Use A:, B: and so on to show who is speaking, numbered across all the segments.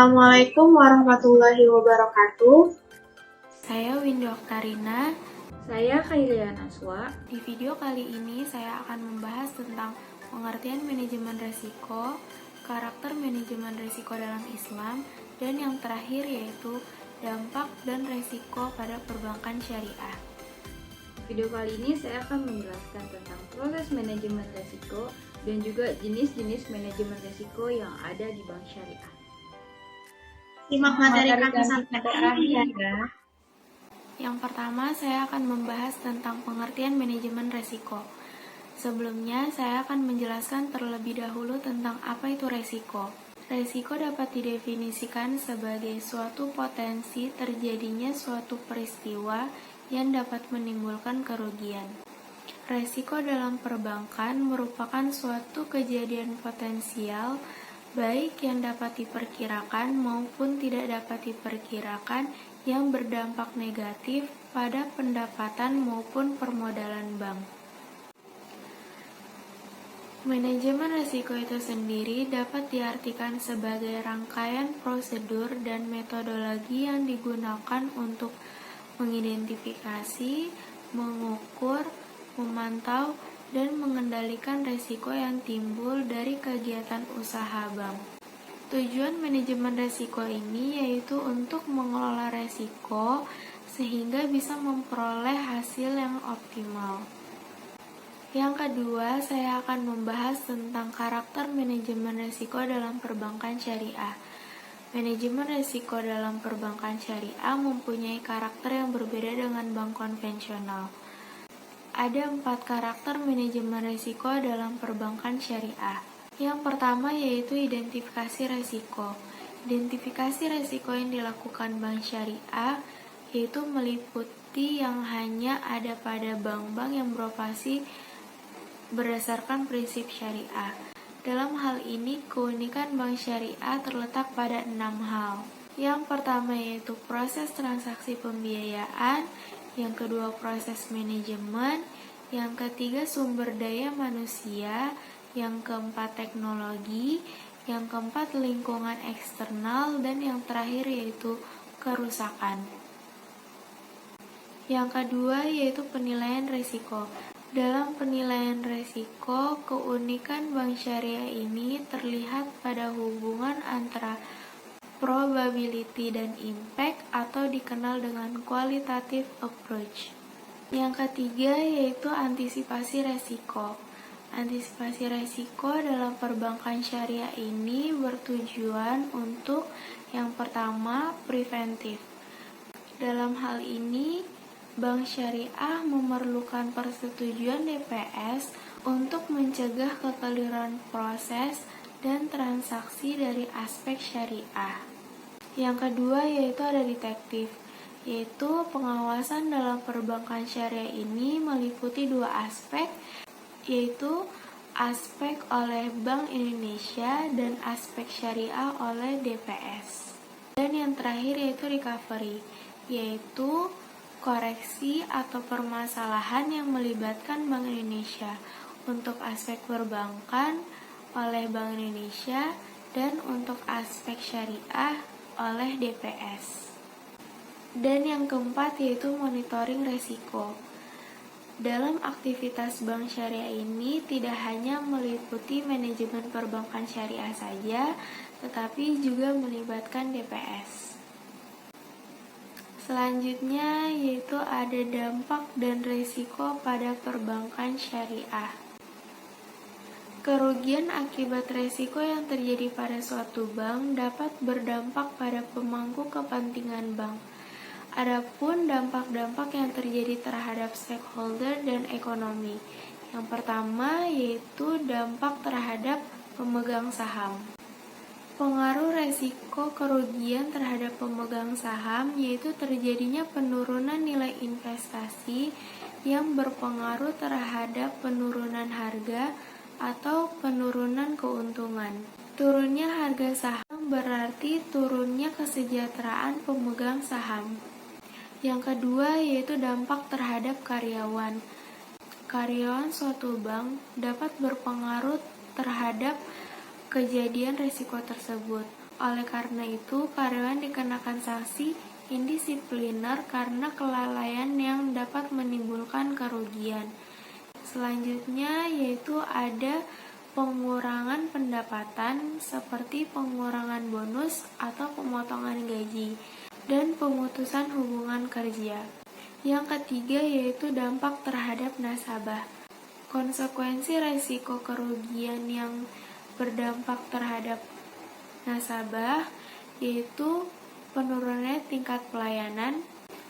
A: Assalamualaikum warahmatullahi wabarakatuh.
B: Saya Windy Oktarina.
C: Saya Khailia Naswa.
B: Di video kali ini saya akan membahas tentang pengertian manajemen risiko, karakter manajemen risiko dalam Islam, dan yang terakhir yaitu dampak dan risiko pada perbankan syariah.
C: Video kali ini saya akan menjelaskan tentang proses manajemen risiko dan juga jenis-jenis manajemen risiko yang ada di bank syariah.
A: Simak materi kami sampai akhir ya.
B: Yang pertama, saya akan membahas tentang pengertian manajemen risiko. Sebelumnya, saya akan menjelaskan terlebih dahulu tentang apa itu risiko. Risiko dapat didefinisikan sebagai suatu potensi terjadinya suatu peristiwa yang dapat menimbulkan kerugian. Risiko dalam perbankan merupakan suatu kejadian potensial baik yang dapat diperkirakan maupun tidak dapat diperkirakan yang berdampak negatif pada pendapatan maupun permodalan bank. Manajemen risiko itu sendiri dapat diartikan sebagai rangkaian prosedur dan metodologi yang digunakan untuk mengidentifikasi, mengukur, memantau, dan mengendalikan risiko yang timbul dari kegiatan usaha bank. Tujuan manajemen risiko ini yaitu untuk mengelola risiko sehingga bisa memperoleh hasil yang optimal. Yang kedua, saya akan membahas tentang karakter manajemen risiko dalam perbankan syariah. Manajemen risiko dalam perbankan syariah mempunyai karakter yang berbeda dengan bank konvensional. Ada 4 karakter manajemen risiko dalam perbankan syariah. Yang pertama yaitu identifikasi risiko. Identifikasi risiko yang dilakukan bank syariah yaitu meliputi yang hanya ada pada bank-bank yang beroperasi berdasarkan prinsip syariah. Dalam hal ini, keunikan bank syariah terletak pada 6 hal. Yang pertama yaitu proses transaksi pembiayaan, yang kedua proses manajemen, yang ketiga sumber daya manusia, yang keempat teknologi, yang keempat lingkungan eksternal, dan yang terakhir yaitu kerusakan. Yang kedua yaitu penilaian risiko. Dalam penilaian risiko, keunikan bank syariah ini terlihat pada hubungan antara probability dan impact atau dikenal dengan qualitative approach. Yang ketiga yaitu antisipasi risiko. Antisipasi risiko dalam perbankan syariah ini bertujuan untuk yang pertama preventif. Dalam hal ini, bank syariah memerlukan persetujuan DPS untuk mencegah kekeliruan proses dan transaksi dari aspek syariah. Yang kedua yaitu ada detektif, yaitu pengawasan dalam perbankan syariah ini meliputi 2 aspek, yaitu aspek oleh Bank Indonesia dan aspek syariah oleh DPS. Dan yang terakhir yaitu recovery, yaitu koreksi atau permasalahan yang melibatkan Bank Indonesia untuk aspek perbankan oleh Bank Indonesia dan untuk aspek syariah oleh DPS. Dan yang keempat yaitu monitoring risiko. Dalam aktivitas bank syariah ini tidak hanya meliputi manajemen perbankan syariah saja, tetapi juga melibatkan DPS. Selanjutnya yaitu ada dampak dan risiko pada perbankan syariah. Kerugian akibat risiko yang terjadi pada suatu bank dapat berdampak pada pemangku kepentingan bank. Adapun dampak-dampak yang terjadi terhadap stakeholder dan ekonomi. Yang pertama yaitu dampak terhadap pemegang saham. Pengaruh resiko kerugian terhadap pemegang saham yaitu terjadinya penurunan nilai investasi yang berpengaruh terhadap penurunan harga atau penurunan keuntungan. Turunnya harga saham berarti turunnya kesejahteraan pemegang saham. Yang kedua yaitu dampak terhadap karyawan. Karyawan suatu bank dapat berpengaruh terhadap kejadian risiko tersebut. Oleh karena itu, karyawan dikenakan sanksi indisipliner karena kelalaian yang dapat menimbulkan kerugian. Selanjutnya yaitu ada pengurangan pendapatan seperti pengurangan bonus atau pemotongan gaji dan pemutusan hubungan kerja. Yang ketiga yaitu dampak terhadap nasabah. Konsekuensi resiko kerugian yang berdampak terhadap nasabah yaitu penurunannya tingkat pelayanan,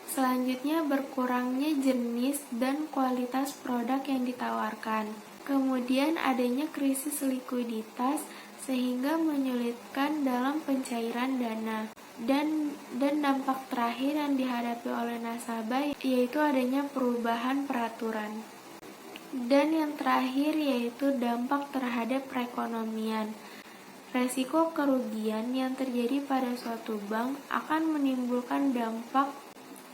B: selanjutnya berkurangnya jenis dan kualitas produk yang ditawarkan, kemudian adanya krisis likuiditas sehingga menyulitkan dalam pencairan dana, dan dampak terakhir yang dihadapi oleh nasabah yaitu adanya perubahan peraturan. Dan yang terakhir yaitu dampak terhadap perekonomian. Resiko kerugian yang terjadi pada suatu bank akan menimbulkan dampak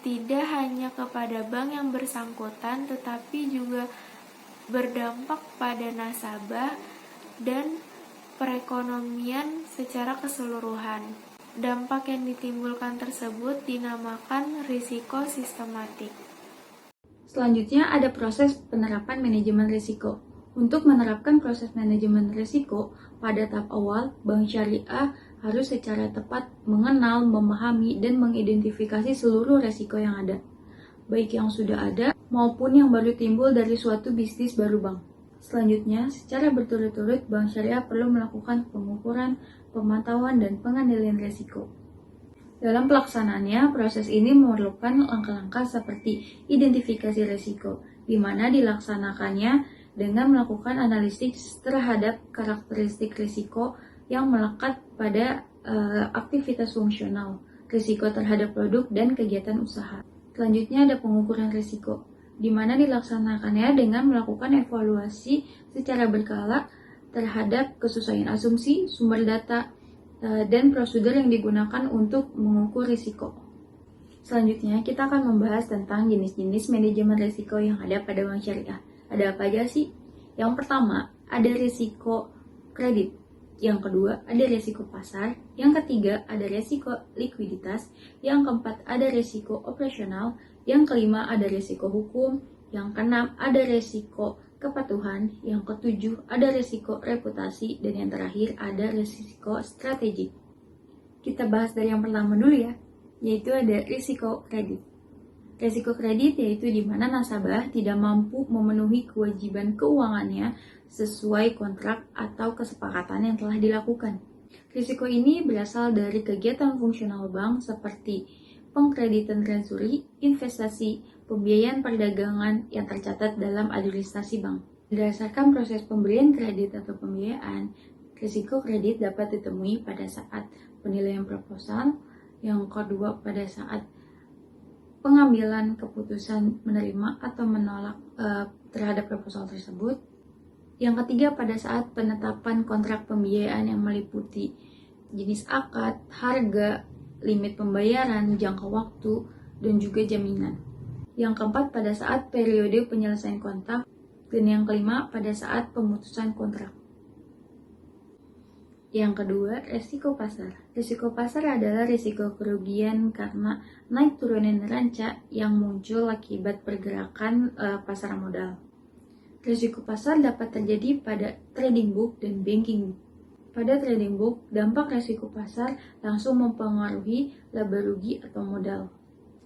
B: tidak hanya kepada bank yang bersangkutan, tetapi juga berdampak pada nasabah dan perekonomian secara keseluruhan. Dampak yang ditimbulkan tersebut dinamakan risiko sistematik.
C: Selanjutnya ada proses penerapan manajemen risiko. Untuk menerapkan proses manajemen risiko, pada tahap awal, Bank Syariah harus secara tepat mengenal, memahami, dan mengidentifikasi seluruh risiko yang ada, baik yang sudah ada maupun yang baru timbul dari suatu bisnis baru bank. Selanjutnya, secara berturut-turut, Bank Syariah perlu melakukan pengukuran, pemantauan, dan pengendalian risiko. Dalam pelaksanaannya, proses ini memerlukan langkah-langkah seperti identifikasi risiko, di mana dilaksanakannya dengan melakukan analisis terhadap karakteristik risiko yang melekat pada aktivitas fungsional, risiko terhadap produk dan kegiatan usaha. Selanjutnya ada pengukuran risiko, di mana dilaksanakannya dengan melakukan evaluasi secara berkala terhadap kesesuaian asumsi, sumber data, dan prosedur yang digunakan untuk mengukur risiko. Selanjutnya, kita akan membahas tentang jenis-jenis manajemen risiko yang ada pada Bank Syariah. Ada apa aja sih? Yang pertama, ada risiko kredit. Yang kedua, ada risiko pasar. Yang ketiga, ada risiko likuiditas. Yang keempat, ada risiko operasional. Yang kelima, ada risiko hukum. Yang keenam, ada risiko kepatuhan. Yang ketujuh, ada risiko reputasi. Dan yang terakhir, ada risiko strategik. Kita bahas dari yang pertama dulu ya, yaitu ada risiko kredit. Risiko kredit yaitu di mana nasabah tidak mampu memenuhi kewajiban keuangannya sesuai kontrak atau kesepakatan yang telah dilakukan. Risiko ini berasal dari kegiatan fungsional bank seperti pengkreditan treasury, investasi, pembiayaan perdagangan yang tercatat dalam administrasi bank. Berdasarkan proses pemberian kredit atau pembiayaan, risiko kredit dapat ditemui pada saat penilaian proposal, yang kedua pada saat pengambilan keputusan menerima atau menolak terhadap proposal tersebut, yang ketiga pada saat penetapan kontrak pembiayaan yang meliputi jenis akad, harga, limit pembayaran, jangka waktu, dan juga jaminan. Yang keempat pada saat periode penyelesaian kontrak, dan yang kelima pada saat pemutusan kontrak. Yang kedua, risiko pasar. Risiko pasar adalah risiko kerugian karena naik turunnya neraca yang muncul akibat pergerakan pasar modal. Risiko pasar dapat terjadi pada trading book dan banking book. Pada trading book, dampak risiko pasar langsung mempengaruhi laba rugi atau modal.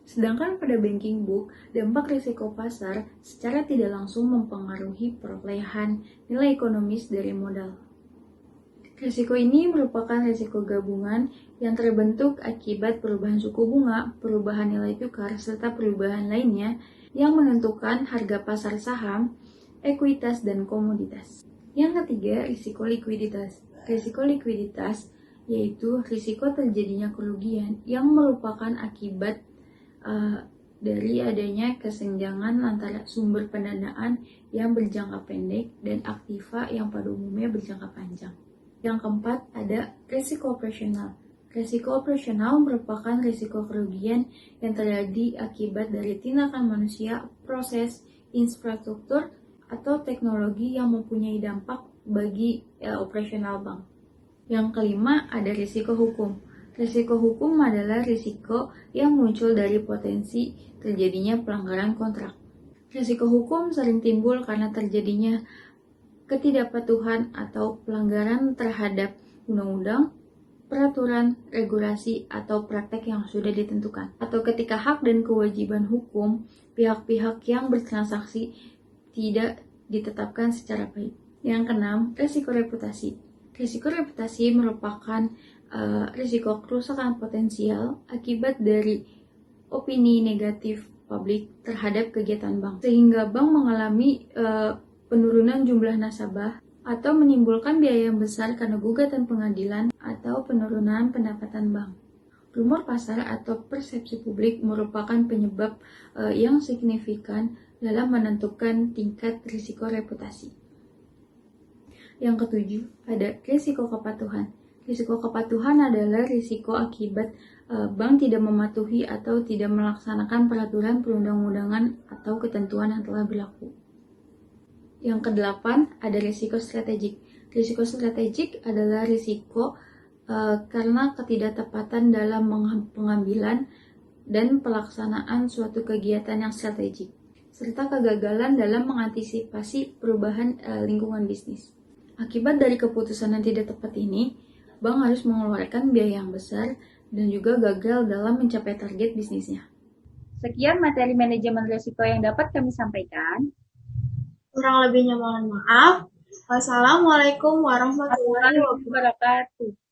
C: Sedangkan pada banking book, dampak risiko pasar secara tidak langsung mempengaruhi perolehan nilai ekonomis dari modal. Risiko ini merupakan risiko gabungan yang terbentuk akibat perubahan suku bunga, perubahan nilai tukar, serta perubahan lainnya yang menentukan harga pasar saham, ekuitas, dan komoditas. Yang ketiga, risiko likuiditas. Risiko likuiditas yaitu risiko terjadinya kerugian yang merupakan akibat dari adanya kesenjangan antara sumber pendanaan yang berjangka pendek dan aktiva yang pada umumnya berjangka panjang. Yang keempat, ada risiko operasional. Risiko operasional merupakan risiko kerugian yang terjadi akibat dari tindakan manusia, proses, infrastruktur, atau teknologi yang mempunyai dampak bagi operasional bank. Yang kelima, ada risiko hukum. Risiko hukum adalah risiko yang muncul dari potensi terjadinya pelanggaran kontrak. Risiko hukum sering timbul karena terjadinya ketidakpatuhan atau pelanggaran terhadap undang-undang, peraturan, regulasi, atau praktek yang sudah ditentukan. Atau ketika hak dan kewajiban hukum pihak-pihak yang bertransaksi tidak ditetapkan secara baik. Yang keenam, risiko reputasi. Risiko reputasi merupakan risiko kerusakan potensial akibat dari opini negatif publik terhadap kegiatan bank, sehingga bank mengalami penurunan jumlah nasabah atau menimbulkan biaya yang besar karena gugatan pengadilan atau penurunan pendapatan bank. Rumor pasar atau persepsi publik merupakan penyebab yang signifikan dalam menentukan tingkat risiko reputasi. Yang ketujuh, ada risiko kepatuhan. Risiko kepatuhan adalah risiko akibat bank tidak mematuhi atau tidak melaksanakan peraturan perundang-undangan atau ketentuan yang telah berlaku. Yang kedelapan, ada risiko strategik. Risiko strategik adalah risiko karena ketidaktepatan dalam pengambilan dan pelaksanaan suatu kegiatan yang strategik, serta kegagalan dalam mengantisipasi perubahan lingkungan bisnis. Akibat dari keputusan yang tidak tepat ini, bank harus mengeluarkan biaya yang besar dan juga gagal dalam mencapai target bisnisnya.
D: Sekian materi manajemen risiko yang dapat kami sampaikan.
A: Kurang lebihnya mohon maaf. Wassalamualaikum warahmatullahi wabarakatuh.
D: Wabarakatuh.